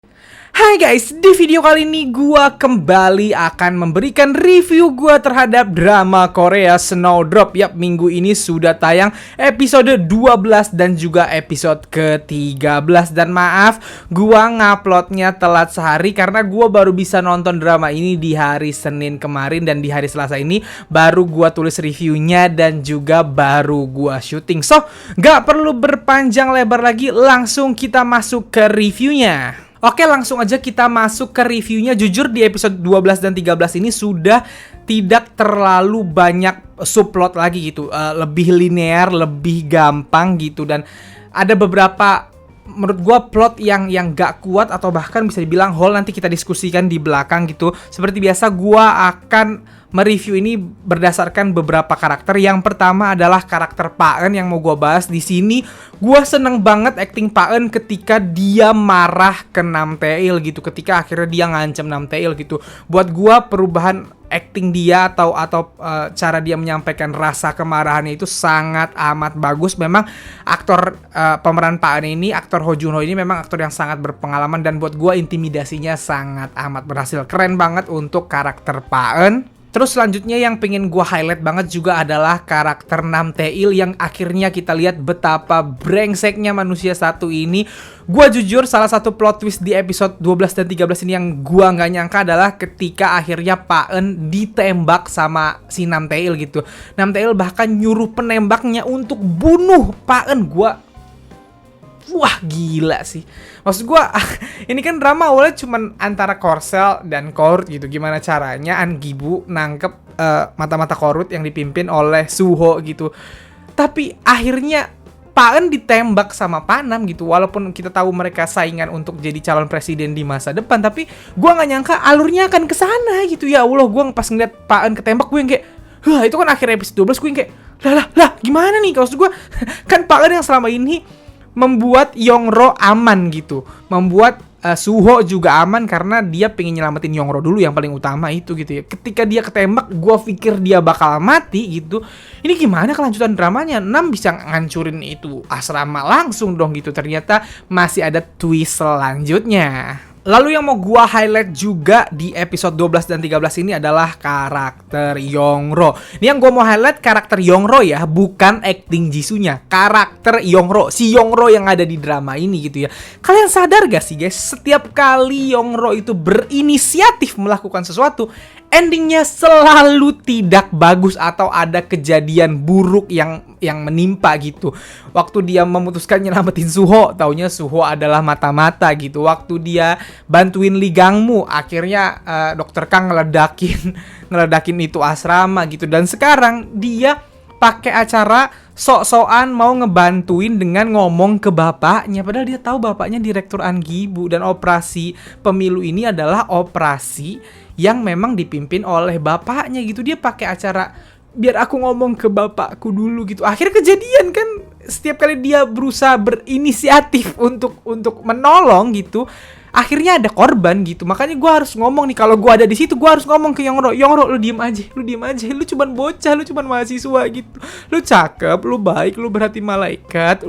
Hai guys, di video kali ini gua kembali akan memberikan review gua terhadap drama Korea Snowdrop. Yap, minggu ini sudah tayang episode 12 dan juga episode ke-13. Dan maaf, gua nguploadnya telat sehari karena gua baru bisa nonton drama ini di hari Senin kemarin. Dan di hari Selasa ini baru gua tulis reviewnya dan juga baru gua syuting. So, gak perlu berpanjang lebar lagi, langsung kita masuk ke reviewnya. Oke, langsung aja kita masuk ke reviewnya. Jujur di episode 12 dan 13 ini sudah tidak terlalu banyak subplot lagi gitu. Lebih linear, lebih gampang gitu. Dan ada beberapa menurut gua plot yang gak kuat atau bahkan bisa dibilang hole, nanti kita diskusikan di belakang gitu. Seperti biasa gua akan mereview ini berdasarkan beberapa karakter. Yang pertama adalah karakter Paen yang mau gua bahas di sini. Gua seneng banget acting Paen ketika dia marah ke Namtaeil gitu, ketika akhirnya dia ngancam Namtaeil gitu. Buat gua perubahan acting dia atau cara dia menyampaikan rasa kemarahannya itu sangat amat bagus. Memang aktor pemeran Paen ini, aktor Ho Joon Ho ini memang aktor yang sangat berpengalaman dan buat gua intimidasinya sangat amat berhasil. Keren banget untuk karakter Paen. Terus selanjutnya yang pengen gua highlight banget juga adalah karakter Namtaeil yang akhirnya kita lihat betapa brengseknya manusia satu ini. Gua jujur salah satu plot twist di episode 12 dan 13 ini yang gua nggak nyangka adalah ketika akhirnya Paen ditembak sama si Namtaeil gitu. Namtaeil bahkan nyuruh penembaknya untuk bunuh Paen. Wah, gila sih. Maksud gue, ini kan drama awalnya cuman antara Korsel dan Korut gitu. Gimana caranya An Gi-bu nangkep mata-mata Korut yang dipimpin oleh Suho gitu. Tapi akhirnya Paen ditembak sama Panam gitu. Walaupun kita tahu mereka saingan untuk jadi calon presiden di masa depan, tapi gue gak nyangka alurnya akan kesana gitu. Ya Allah, gue pas ngeliat Paen ketembak, gue yang kayak, wah, itu kan akhir episode 12, gue yang kayak, lah, gimana nih? Maksud gue, kan Paen yang selama ini membuat Yongro aman gitu, membuat Suho juga aman karena dia pengen nyelamatin Yongro dulu yang paling utama itu gitu ya. Ketika dia ketembak, gue pikir dia bakal mati gitu. Ini gimana kelanjutan dramanya? Nam bisa ngancurin itu asrama langsung dong gitu. Ternyata masih ada twist selanjutnya. Lalu yang mau gua highlight juga di episode 12 dan 13 ini adalah karakter Yongro. Ini yang gua mau highlight karakter Yongro ya, bukan acting Jisunya. Karakter Yongro, si Yongro yang ada di drama ini gitu ya. Kalian sadar gak sih guys, setiap kali Yongro itu berinisiatif melakukan sesuatu, endingnya selalu tidak bagus atau ada kejadian buruk yang menimpa gitu. Waktu dia memutuskan nyelamatin Suho, taunya Suho adalah mata-mata gitu. Waktu dia bantuin Lee Gangmu, akhirnya Dr. Kang ngeledakin itu asrama gitu. Dan sekarang dia pakai acara sok-sokan mau ngebantuin dengan ngomong ke bapaknya, padahal dia tahu bapaknya direktur An Gi-bu. Dan operasi pemilu ini adalah operasi yang memang dipimpin oleh bapaknya gitu. Dia pakai acara biar aku ngomong ke bapakku dulu gitu. Akhirnya kejadian kan, setiap kali dia berusaha berinisiatif untuk menolong gitu, akhirnya ada korban gitu. Makanya gue harus ngomong nih, kalau gue ada di situ gue harus ngomong ke Yongro, lu diem aja, lu cuman bocah, lu cuman mahasiswa gitu, lu cakep, lu baik, lu berhati malaikat,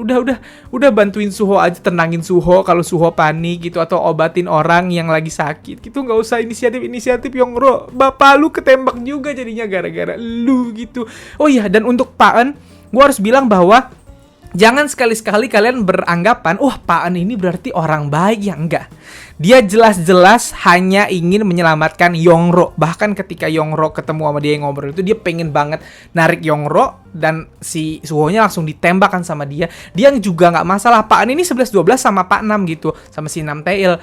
udah bantuin Suho aja, tenangin Suho kalau Suho panik gitu, atau obatin orang yang lagi sakit gitu. Nggak usah inisiatif Yongro, bapak lu ketembak juga jadinya gara-gara lu gitu. Oh iya, dan untuk Paen gue harus bilang bahwa jangan sekali-sekali kalian beranggapan, wah Paen ini berarti orang baik. Ya enggak. Dia jelas-jelas hanya ingin menyelamatkan Yongro. Bahkan ketika Yongro ketemu sama dia yang ngobrol itu, dia pengen banget narik Yongro dan si Suho-nya langsung ditembakkan sama dia. Dia juga nggak masalah. Paen ini 11-12 sama Pak Nam gitu, sama si Namtaeil.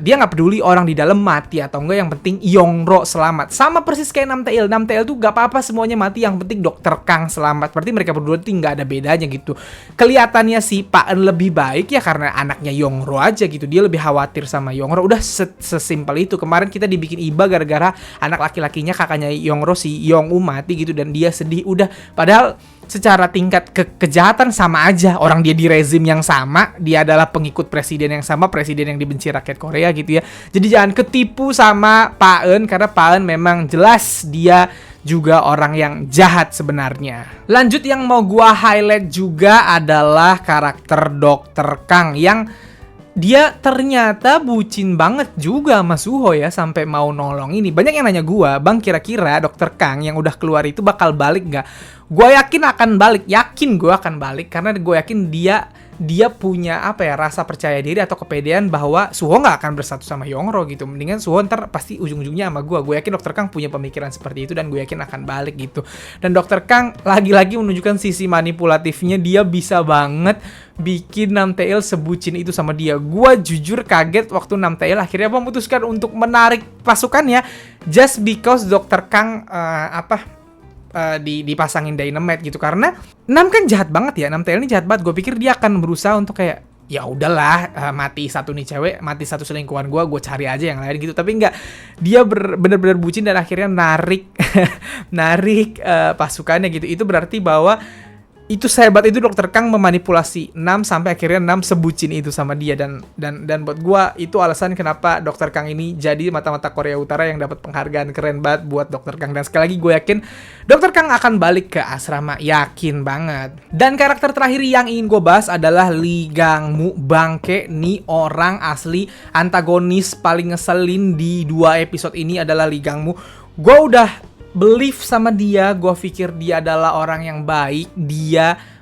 Dia nggak peduli orang di dalam mati atau enggak, yang penting Yongro selamat. Sama persis kayak Namtaeil. Namtaeil tuh nggak apa-apa semuanya mati, yang penting Dr. Kang selamat. Berarti mereka berdua tuh nggak ada bedanya gitu. Kelihatannya si Paen lebih baik ya karena anaknya Yongro aja gitu. Dia lebih khawatir sama Yongro. Udah sesimpel itu. Kemarin kita dibikin iba gara-gara anak laki-lakinya, kakaknya Yongro, si Yong-u mati gitu, dan dia sedih. Udah, padahal secara tingkat kejahatan sama aja. Orang dia di rezim yang sama, dia adalah pengikut presiden yang sama, presiden yang dibenci rakyat Korea gitu ya. Jadi jangan ketipu sama Paen, karena Paen memang jelas dia juga orang yang jahat sebenarnya. Lanjut, yang mau gua highlight juga adalah karakter Dr. Kang yang dia ternyata bucin banget juga sama Suho ya, sampai mau nolong ini. Banyak yang nanya gua, "Bang, kira-kira Dokter Kang yang udah keluar itu bakal balik nggak?" Gua yakin akan balik, yakin gua akan balik karena gue yakin dia punya apa ya, rasa percaya diri atau kepedean bahwa Suho nggak akan bersatu sama Yongro gitu. Mendingan Suho ntar pasti ujung-ujungnya sama gue. Gue yakin Dokter Kang punya pemikiran seperti itu dan gue yakin akan balik gitu. Dan Dokter Kang lagi-lagi menunjukkan sisi manipulatifnya. Dia bisa banget bikin Namtail sebucin itu sama dia. Gue jujur kaget waktu Namtail akhirnya memutuskan untuk menarik pasukannya just because Dokter Kang dipasangin dynamite gitu, karena Nam kan jahat banget ya, Namtail ini jahat banget. Gue pikir dia akan berusaha untuk kayak ya udahlah, mati satu nih cewek, mati satu selingkuhan gue cari aja yang lain gitu. Tapi enggak, dia bener-bener bucin dan akhirnya narik pasukannya gitu. Itu berarti bahwa itu sehebat itu Dokter Kang memanipulasi Nam sampai akhirnya Nam sebucin itu sama dia. Dan buat gua itu alasan kenapa Dokter Kang ini jadi mata-mata Korea Utara yang dapat penghargaan. Keren banget buat Dokter Kang. Dan sekali lagi gue yakin Dokter Kang akan balik ke asrama, yakin banget. Dan karakter terakhir yang ingin gue bahas adalah Lee Gang-mu. Bangke nih, orang asli antagonis paling ngeselin di 2 episode ini adalah Lee Gang-mu. Gue udah believe sama dia, gue pikir dia adalah orang yang baik.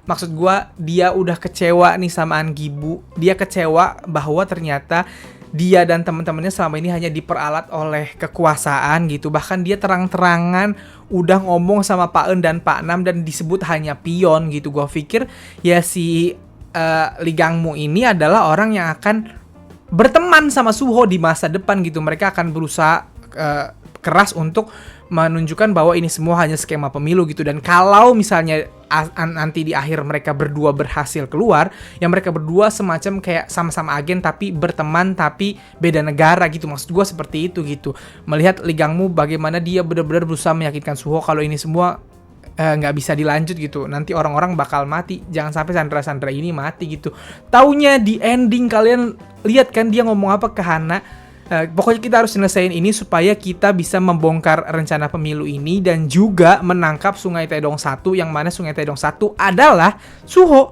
Maksud gue, dia udah kecewa nih sama An Gi-bu. Dia kecewa bahwa ternyata dia dan teman-temannya selama ini hanya diperalat oleh kekuasaan gitu. Bahkan dia terang-terangan udah ngomong sama Pak En dan Pak Nam dan disebut hanya pion gitu. Gue pikir ya si Lee Gang-mu ini adalah orang yang akan berteman sama Suho di masa depan gitu. Mereka akan berusaha keras untuk menunjukkan bahwa ini semua hanya skema pemilu gitu. Dan kalau misalnya nanti di akhir mereka berdua berhasil keluar, ya mereka berdua semacam kayak sama-sama agen tapi berteman tapi beda negara gitu. Maksud gue seperti itu gitu. Melihat Lee Gang-mu bagaimana dia benar-benar berusaha meyakinkan Suho kalau ini semua nggak bisa dilanjut gitu. Nanti orang-orang bakal mati. Jangan sampai Sandra ini mati gitu. Taunya di ending kalian lihat kan dia ngomong apa ke Hana. Pokoknya kita harus nyelesain ini supaya kita bisa membongkar rencana pemilu ini dan juga menangkap Sungai Taedong 1, yang mana Sungai Taedong 1 adalah Suho.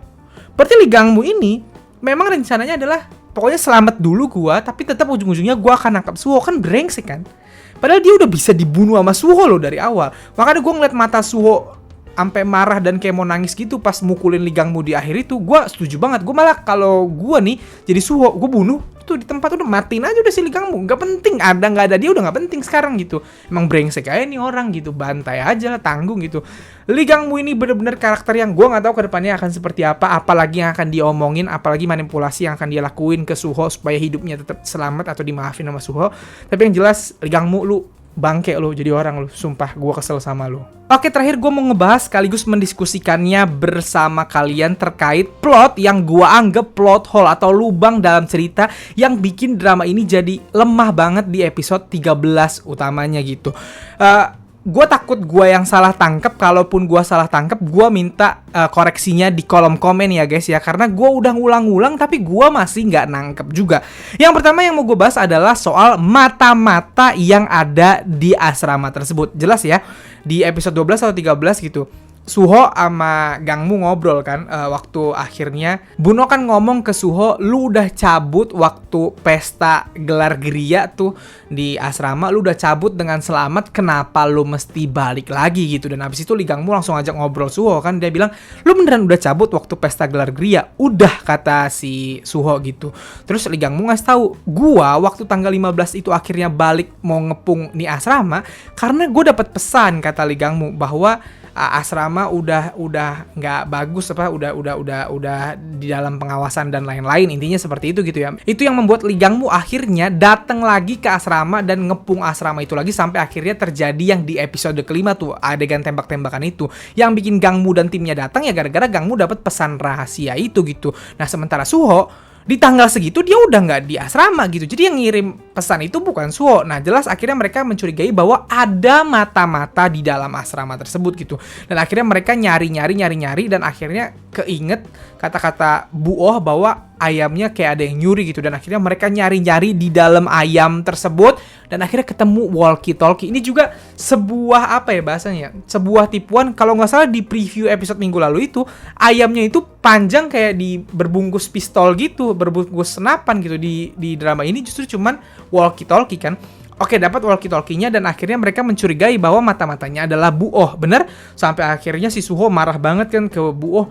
Berarti Lee Gang-mu ini memang rencananya adalah pokoknya selamat dulu gua, tapi tetap ujung-ujungnya gua akan nangkap Suho. Kan brengsek kan? Padahal dia udah bisa dibunuh sama Suho loh dari awal. Makanya gua ngeliat mata Suho sampai marah dan kayak mau nangis gitu pas mukulin Lee Gang-mu di akhir itu. Gua setuju banget. Gua malah kalau gua nih jadi Suho, gua bunuh tuh di tempat, udah matiin aja udah si Lee Gang-mu. Gak penting ada nggak ada dia, udah nggak penting sekarang gitu. Emang brengsek aja nih orang gitu, bantai aja lah, tanggung gitu. Lee Gang-mu ini bener-bener karakter yang gue nggak tahu kedepannya akan seperti apa, apalagi yang akan diomongin, apalagi manipulasi yang akan dia lakuin ke Suho supaya hidupnya tetap selamat atau dimaafin sama Suho. Tapi yang jelas Lee Gang-mu lu bangke lo jadi orang lo, sumpah gue kesel sama lo. Oke, terakhir gue mau ngebahas sekaligus mendiskusikannya bersama kalian terkait plot yang gue anggap plot hole atau lubang dalam cerita yang bikin drama ini jadi lemah banget di episode 13 utamanya gitu. Gue takut gue yang salah tangkep. Kalaupun gue salah tangkep, gue minta koreksinya di kolom komen ya guys ya. Karena gue udah ngulang-ngulang tapi gue masih nggak nangkep juga. Yang pertama yang mau gue bahas adalah soal mata-mata yang ada di asrama tersebut. Jelas ya, di episode 12 atau 13 gitu, Suho sama Gang-mu ngobrol kan, waktu akhirnya Buno kan ngomong ke Suho, lu udah cabut waktu pesta gelar geria tuh di asrama, lu udah cabut dengan selamat, kenapa lu mesti balik lagi gitu. Dan abis itu Lee Gang-mu langsung ajak ngobrol Suho kan, dia bilang, lu beneran udah cabut waktu pesta gelar geria? Udah, kata si Suho gitu. Terus Lee Gang-mu ngasih tahu, gua waktu tanggal 15 itu akhirnya balik mau ngepung di asrama karena gue dapet pesan, kata Lee Gang-mu, bahwa asrama udah nggak bagus, apa udah di dalam pengawasan dan lain-lain, intinya seperti itu gitu ya. Itu yang membuat Lee Gang-mu akhirnya datang lagi ke asrama dan ngepung asrama itu lagi sampai akhirnya terjadi yang di episode kelima tuh, adegan tembak-tembakan itu. Yang bikin Gang-mu dan timnya datang ya gara-gara Gang-mu dapat pesan rahasia itu gitu. Nah sementara Suho di tanggal segitu dia udah nggak di asrama gitu. Jadi yang ngirim pesan itu bukan Suho. Nah, jelas akhirnya mereka mencurigai bahwa ada mata-mata di dalam asrama tersebut gitu. Dan akhirnya mereka nyari dan akhirnya keinget kata-kata Bu Oh bahwa ayamnya kayak ada yang nyuri gitu. Dan akhirnya mereka nyari di dalam ayam tersebut dan akhirnya ketemu walkie-talkie. Ini juga sebuah apa ya bahasanya? Sebuah tipuan. Kalau nggak salah di preview episode minggu lalu itu ayamnya itu panjang kayak berbungkus pistol gitu, berbungkus senapan gitu. Di drama ini justru cuman walkie-talkie kan. Oke, dapat walkie-talkie-nya dan akhirnya mereka mencurigai bahwa mata-matanya adalah Bu Oh. Bener? Sampai akhirnya si Suho marah banget kan ke Bu Oh.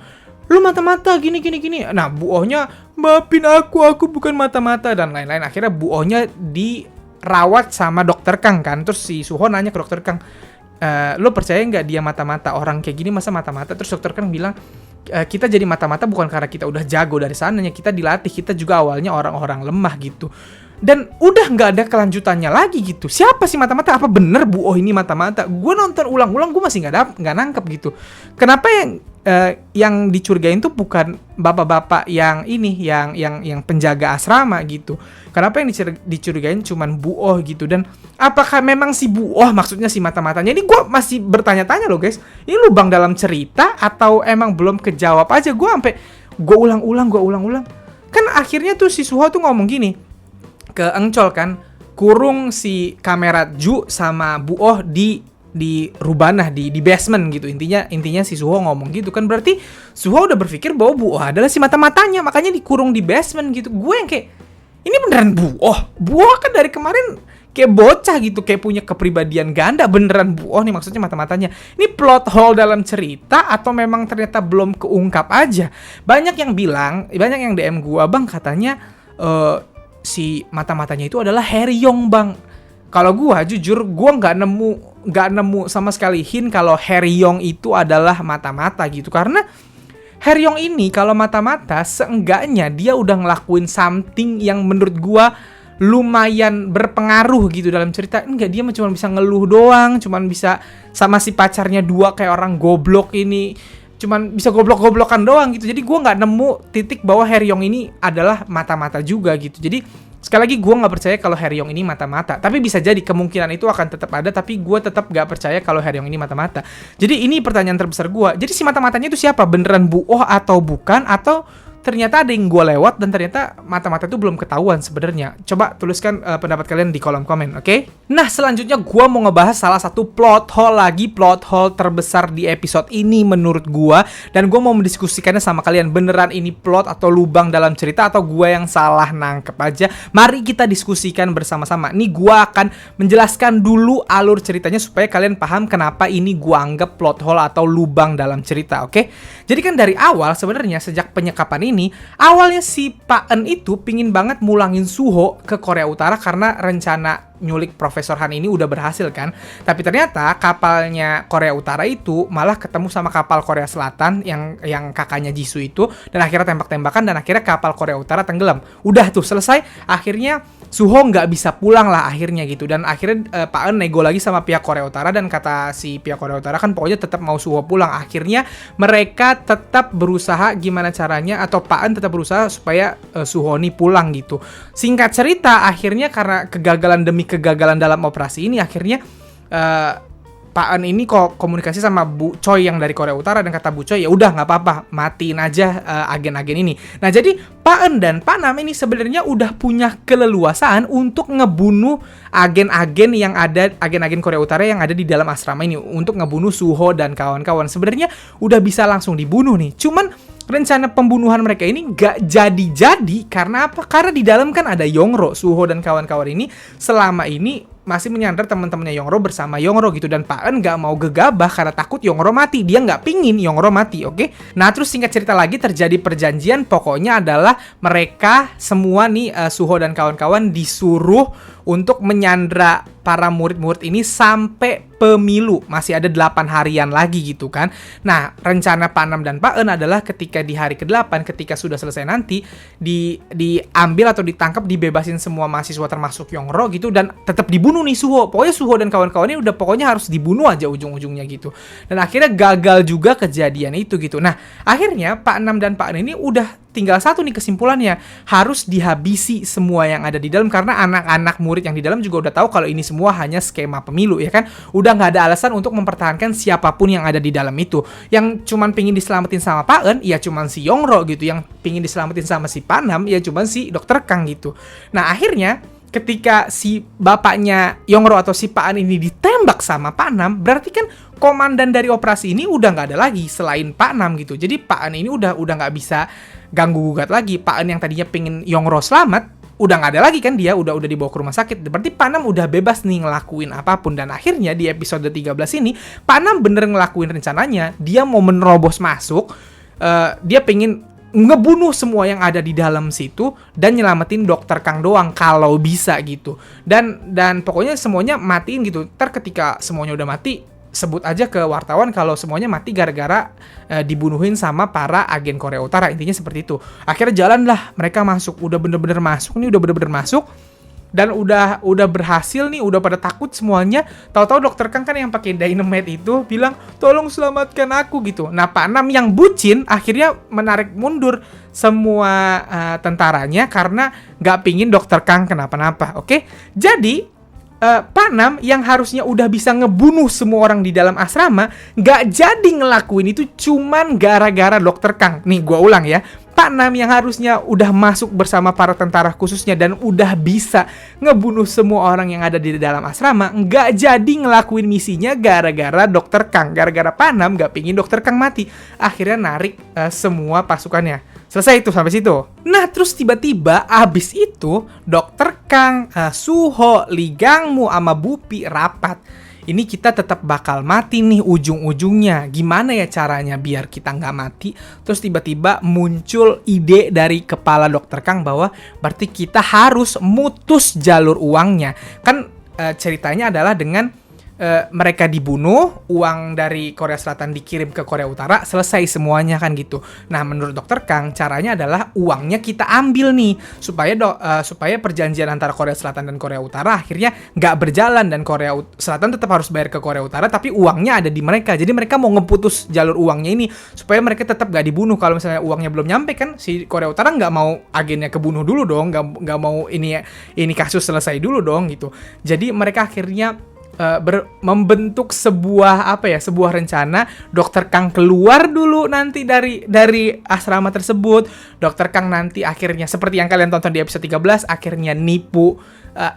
Lu mata-mata gini. Nah, Bu Oh-nya, maafin aku bukan mata-mata dan lain-lain. Akhirnya Bu Oh-nya dirawat sama dokter Kang kan. Terus si Suho nanya ke dokter Kang, lu percaya nggak dia mata-mata? Orang kayak gini masa mata-mata? Terus dokter Kang bilang, kita jadi mata-mata bukan karena kita udah jago dari sananya, kita dilatih, kita juga awalnya orang-orang lemah gitu. Dan udah nggak ada kelanjutannya lagi gitu. Siapa sih mata-mata? Apa bener Bu Oh ini mata-mata? Gue nonton ulang-ulang, gue masih nggak nangkep gitu. Kenapa yang dicurigain tuh bukan bapak-bapak yang ini, yang penjaga asrama gitu? Kenapa yang dicurigain cuman Bu Oh gitu? Dan apakah memang si Bu Oh maksudnya si mata-matanya? Ini gue masih bertanya-tanya loh guys. Ini lubang dalam cerita atau emang belum kejawab aja? Gue ulang-ulang. Kan akhirnya tuh si Suho tuh ngomong gini ke Engcol kan, kurung si kamera Ju sama Bu Oh di Rubanah di basement gitu. Intinya si Suho ngomong gitu kan, berarti Suho udah berpikir bahwa Bu Oh adalah si mata-matanya, makanya dikurung di basement gitu. Gue yang kayak, ini beneran Bu Oh kan dari kemarin kayak bocah gitu, kayak punya kepribadian ganda. Beneran Bu Oh nih maksudnya mata-matanya. Ini plot hole dalam cerita atau memang ternyata belum keungkap aja? Banyak yang DM gua, Bang, katanya si mata-matanya itu adalah Haeryong, Bang. Kalau gua jujur nggak nemu sama sekali hint kalau Haeryong itu adalah mata-mata gitu. Karena Haeryong ini kalau mata-mata seenggaknya dia udah ngelakuin something yang menurut gua lumayan berpengaruh gitu dalam cerita. Enggak, dia cuma bisa ngeluh doang, cuma bisa sama si pacarnya dua kayak orang goblok ini, cuman bisa goblok-goblokan doang gitu. Jadi gue nggak nemu titik bahwa Haeryong ini adalah mata-mata juga gitu. Jadi sekali lagi gue nggak percaya kalau Haeryong ini mata-mata. Tapi bisa jadi kemungkinan itu akan tetap ada. Tapi gue tetap nggak percaya kalau Haeryong ini mata-mata. Jadi ini pertanyaan terbesar gue. Jadi si mata-matanya itu siapa? Beneran Bu Oh atau bukan? Atau ternyata ada yang gue lewat dan ternyata mata-mata itu belum ketahuan sebenarnya. Coba tuliskan pendapat kalian di kolom komen, oke? Nah, selanjutnya gue mau ngebahas salah satu plot hole terbesar di episode ini menurut gue, dan gue mau mendiskusikannya sama kalian. Beneran ini plot atau lubang dalam cerita atau gue yang salah nangkep aja? Mari kita diskusikan bersama-sama. Nih gue akan menjelaskan dulu alur ceritanya supaya kalian paham kenapa ini gue anggap plot hole atau lubang dalam cerita, oke? Jadi kan dari awal sebenarnya sejak penyekapan ini, awalnya si Pak En itu pingin banget mulangin Suho ke Korea Utara karena rencana nyulik Profesor Han ini udah berhasil kan. Tapi ternyata kapalnya Korea Utara itu malah ketemu sama kapal Korea Selatan yang kakaknya Jisoo itu, dan akhirnya tembak-tembakan dan akhirnya kapal Korea Utara tenggelam. Udah tuh selesai. Akhirnya Suho nggak bisa pulang lah akhirnya gitu. Dan akhirnya Pak En nego lagi sama pihak Korea Utara, dan kata si pihak Korea Utara kan pokoknya tetap mau Suho pulang. Akhirnya mereka tetap berusaha gimana caranya, atau Pak En tetap berusaha supaya Suho ini pulang gitu. Singkat cerita, akhirnya karena kegagalan demi kegagalan dalam operasi ini, akhirnya Pak En ini kok komunikasi sama Bu Choi yang dari Korea Utara, dan kata Bu Choi, ya udah nggak apa-apa, matiin aja agen-agen ini. Nah, jadi Pak En dan Pak Nam ini sebenarnya udah punya keleluasaan untuk ngebunuh agen-agen Korea Utara yang ada di dalam asrama ini, untuk ngebunuh Suho dan kawan-kawan. Sebenarnya udah bisa langsung dibunuh nih. Cuman rencana pembunuhan mereka ini gak jadi-jadi. Karena apa? Karena di dalam kan ada Yongro. Suho dan kawan-kawan ini selama ini masih menyandar teman-temannya Yongro bersama Yongro gitu. Dan Pak En gak mau gegabah karena takut Yongro mati. Dia gak pingin Yongro mati, oke? Nah, terus singkat cerita lagi terjadi perjanjian. Pokoknya adalah mereka semua nih, Suho dan kawan-kawan disuruh untuk menyandra para murid-murid ini sampai pemilu. Masih ada 8 harian lagi gitu kan. Nah, rencana Pak Nam dan Pak En adalah ketika di hari ke-8, ketika sudah selesai nanti, diambil atau ditangkap, dibebasin semua mahasiswa termasuk Yongro gitu, dan tetap dibunuh nih Suho. Pokoknya Suho dan kawan-kawan ini udah pokoknya harus dibunuh aja ujung-ujungnya gitu. Dan akhirnya gagal juga kejadian itu gitu. Nah, akhirnya Pak Nam dan Pak En ini udah tinggal satu nih kesimpulannya, harus dihabisi semua yang ada di dalam, karena anak-anak murid yang di dalam juga udah tahu kalau ini semua hanya skema pemilu, ya kan? Udah nggak ada alasan untuk mempertahankan siapapun yang ada di dalam itu. Yang cuman pingin diselamatin sama Pak En, ya cuman si Yongro gitu. Yang pingin diselamatin sama si Panam, ya cuman si Dokter Kang gitu. Nah akhirnya ketika si bapaknya Yongro atau si Pak An ini ditembak sama Pak Nam, berarti kan komandan dari operasi ini udah nggak ada lagi selain Pak Nam gitu. Jadi Pak An ini udah nggak bisa ganggu gugat lagi. Pak An yang tadinya pengen Yongro selamat, udah nggak ada lagi kan, dia udah dibawa ke rumah sakit. Berarti Pak Nam udah bebas nih ngelakuin apapun. Dan akhirnya di episode 13 ini Pak Nam bener ngelakuin rencananya. Dia mau menerobos masuk, dia pengen ngebunuh semua yang ada di dalam situ dan nyelamatin Dokter Kang doang kalau bisa gitu. Dan pokoknya semuanya matiin gitu. Ntar ketika semuanya udah mati, sebut aja ke wartawan kalau semuanya mati gara-gara dibunuhin sama para agen Korea Utara. Intinya seperti itu. Akhirnya jalan lah mereka masuk. Udah bener-bener masuk dan udah berhasil nih, udah pada takut semuanya. Tahu-tahu Dokter Kang kan yang pakai dynamite itu bilang, "Tolong selamatkan aku" gitu. Nah, Pak Nam yang bucin akhirnya menarik mundur semua tentaranya karena nggak pingin Dokter Kang kenapa-napa. Oke? Jadi Pak Nam yang harusnya udah bisa ngebunuh semua orang di dalam asrama, nggak jadi ngelakuin itu cuman gara-gara Dokter Kang. Nih, gua ulang ya. Pak Nam yang harusnya udah masuk bersama para tentara khususnya dan udah bisa ngebunuh semua orang yang ada di dalam asrama, nggak jadi ngelakuin misinya gara-gara Dokter Kang. Gara-gara Pak Nam nggak pingin Dokter Kang mati. Akhirnya narik semua pasukannya. Selesai itu sampai situ. Nah, terus tiba-tiba abis itu Dokter Kang, Suho, Lee Gang-mu sama Bupi rapat. Ini kita tetap bakal mati nih ujung-ujungnya. Gimana ya caranya biar kita nggak mati? Terus tiba-tiba muncul ide dari kepala Dokter Kang bahwa berarti kita harus mutus jalur uangnya. Kan ceritanya adalah dengan mereka dibunuh, uang dari Korea Selatan dikirim ke Korea Utara, selesai semuanya kan gitu. Nah, menurut Dokter Kang, caranya adalah uangnya kita ambil nih, supaya perjanjian antara Korea Selatan dan Korea Utara akhirnya nggak berjalan dan Korea Selatan tetap harus bayar ke Korea Utara, tapi uangnya ada di mereka. Jadi mereka mau ngeputus jalur uangnya ini supaya mereka tetap nggak dibunuh. Kalau misalnya uangnya belum nyampe kan, si Korea Utara nggak mau agennya kebunuh dulu dong, nggak mau ini kasus selesai dulu dong gitu. Jadi mereka akhirnya membentuk sebuah rencana. Dokter Kang keluar dulu nanti dari asrama tersebut. Dokter Kang nanti akhirnya seperti yang kalian tonton di episode 13 akhirnya nipu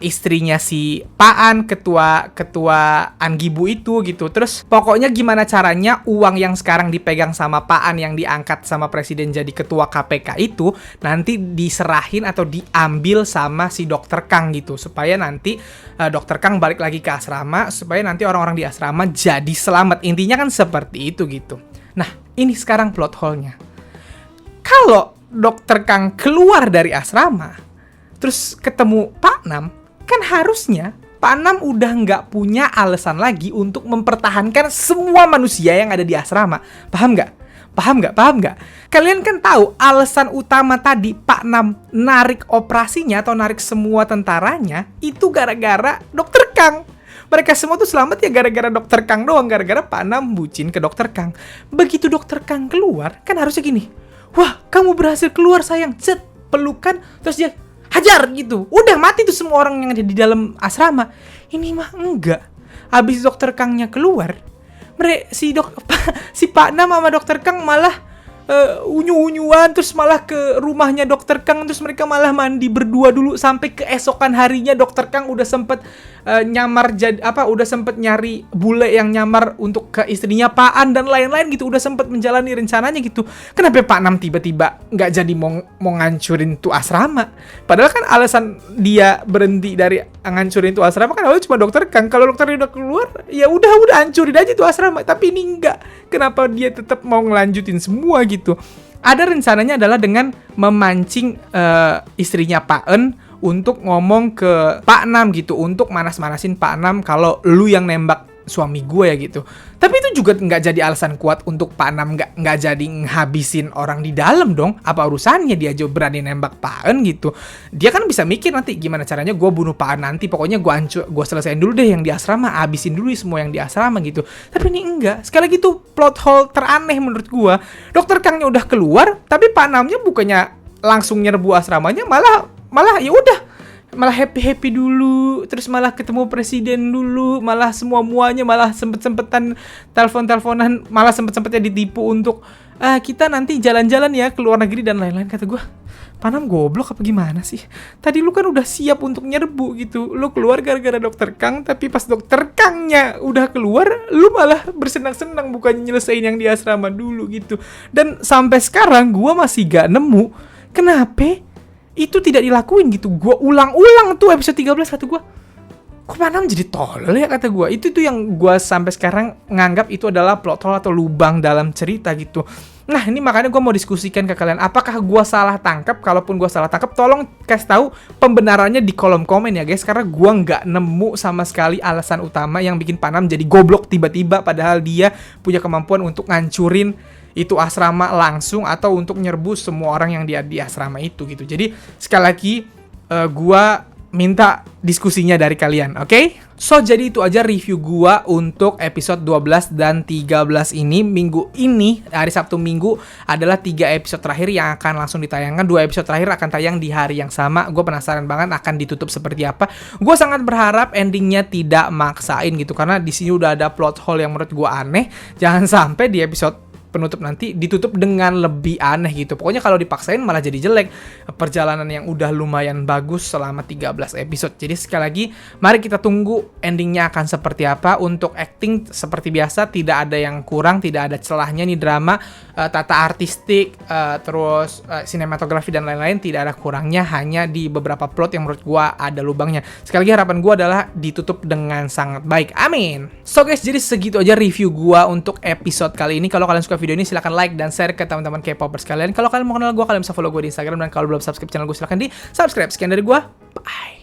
istrinya si Paan, ketua Angibu itu gitu. Terus pokoknya gimana caranya uang yang sekarang dipegang sama Paan yang diangkat sama presiden jadi ketua KPK itu nanti diserahin atau diambil sama si Dokter Kang gitu, supaya nanti Dokter Kang balik lagi ke asrama, supaya nanti orang-orang di asrama jadi selamat. Intinya kan seperti itu gitu. Nah, ini sekarang plot hole-nya. Kalau Dokter Kang keluar dari asrama terus ketemu Pak Nam, kan harusnya Pak Nam udah nggak punya alasan lagi untuk mempertahankan semua manusia yang ada di asrama. Paham nggak? Kalian kan tahu alasan utama tadi Pak Nam narik operasinya atau narik semua tentaranya itu gara-gara Dokter Kang. Mereka semua tuh selamat ya gara-gara Dokter Kang doang, gara-gara Pak Nam bucin ke Dokter Kang. Begitu Dokter Kang keluar, kan harusnya gini, "Wah, kamu berhasil keluar sayang," cet, pelukan, terus dia hajar gitu. Udah mati tuh semua orang yang ada di dalam asrama. Ini mah enggak. Habis Dokter Kangnya keluar, si Pak Nam sama Dokter Kang malah unyu-unyuan, terus malah ke rumahnya Dokter Kang, terus mereka malah mandi berdua dulu sampai keesokan harinya. Dokter Kang udah sempet udah sempet nyari bule yang nyamar untuk ke istrinya Paan dan lain-lain gitu, udah sempet menjalani rencananya gitu. Kenapa Pak Nam tiba-tiba nggak jadi mau ngancurin tuh asrama? Padahal kan alasan dia berhenti dari ngancurin tuh asrama kan awalnya cuma Dokter Kang. Kalau Dokter udah keluar, ya udah hancurin aja tuh asrama. Tapi ini enggak. Kenapa dia tetap mau ngelanjutin semua gitu? Ada rencananya adalah dengan memancing istrinya Pak En untuk ngomong ke Pak Nam gitu, untuk manas-manasin Pak Nam kalau lu yang nembak suami gue ya gitu. Tapi itu juga nggak jadi alasan kuat untuk Pak Nam nggak jadi ngabisin orang di dalam dong. Apa urusannya dia aja berani nembak Pak En gitu. Dia kan bisa mikir nanti gimana caranya gue bunuh Pak En nanti. Pokoknya gue selesaiin dulu deh yang di asrama, habisin dulu semua yang di asrama gitu. Tapi ini enggak. Sekali lagi tuh plot hole teraneh menurut gue. Dokter Kangnya udah keluar, tapi Pak Namnya bukannya langsung nyerbu asramanya, malah ya udah, malah happy dulu, terus malah ketemu presiden dulu, malah muanya malah sempet-sempetan telepon-teleponan, malah sempet-sempetnya ditipu untuk kita nanti jalan-jalan ya ke luar negeri dan lain-lain. Kata gue, Panam goblok apa gimana sih? Tadi lu kan udah siap untuk nyerbu gitu, lu keluar gara-gara dokter Kang, tapi pas dokter Kangnya udah keluar, lu malah bersenang-senang bukan nyelesain yang di asrama dulu gitu. Dan sampai sekarang gue masih gak nemu kenapa itu tidak dilakuin gitu. Gue ulang-ulang tuh episode 13, kata gue, kok Panam jadi tolol ya, kata gue. Itu tuh yang gue sampai sekarang nganggap itu adalah plot hole atau lubang dalam cerita gitu. Nah ini makanya gue mau diskusikan ke kalian, apakah gue salah tangkap? Kalaupun gue salah tangkap, tolong kasih tahu pembenarannya di kolom komen ya guys, karena gue nggak nemu sama sekali alasan utama yang bikin Panam jadi goblok tiba-tiba, padahal dia punya kemampuan untuk ngancurin itu asrama langsung atau untuk nyerbu semua orang yang di asrama itu gitu. Jadi sekali lagi gua minta diskusinya dari kalian, oke? So jadi itu aja review gua untuk episode 12 dan 13 ini. Minggu ini, hari Sabtu Minggu adalah 3 episode terakhir yang akan langsung ditayangkan. 2 episode terakhir akan tayang di hari yang sama. Gue penasaran banget akan ditutup seperti apa. Gue sangat berharap endingnya tidak maksain gitu, karena di sini udah ada plot hole yang menurut gua aneh. Jangan sampai di episode penutup nanti ditutup dengan lebih aneh gitu. Pokoknya kalau dipaksain malah jadi jelek perjalanan yang udah lumayan bagus selama 13 episode. Jadi sekali lagi mari kita tunggu endingnya akan seperti apa. Untuk acting seperti biasa, tidak ada yang kurang, tidak ada celahnya nih drama. Tata artistik, terus sinematografi dan lain-lain tidak ada kurangnya, hanya di beberapa plot yang menurut gua ada lubangnya. Sekali lagi harapan gua adalah ditutup dengan sangat baik. Amin. So guys, jadi segitu aja review gua untuk episode kali ini. Kalau kalian suka video ini silahkan like dan share ke teman-teman K-popers kalian. Kalau kalian mau kenal gue, kalian bisa follow gue di Instagram, dan kalau belum subscribe channel gue silahkan di subscribe. Sekian dari gue, bye.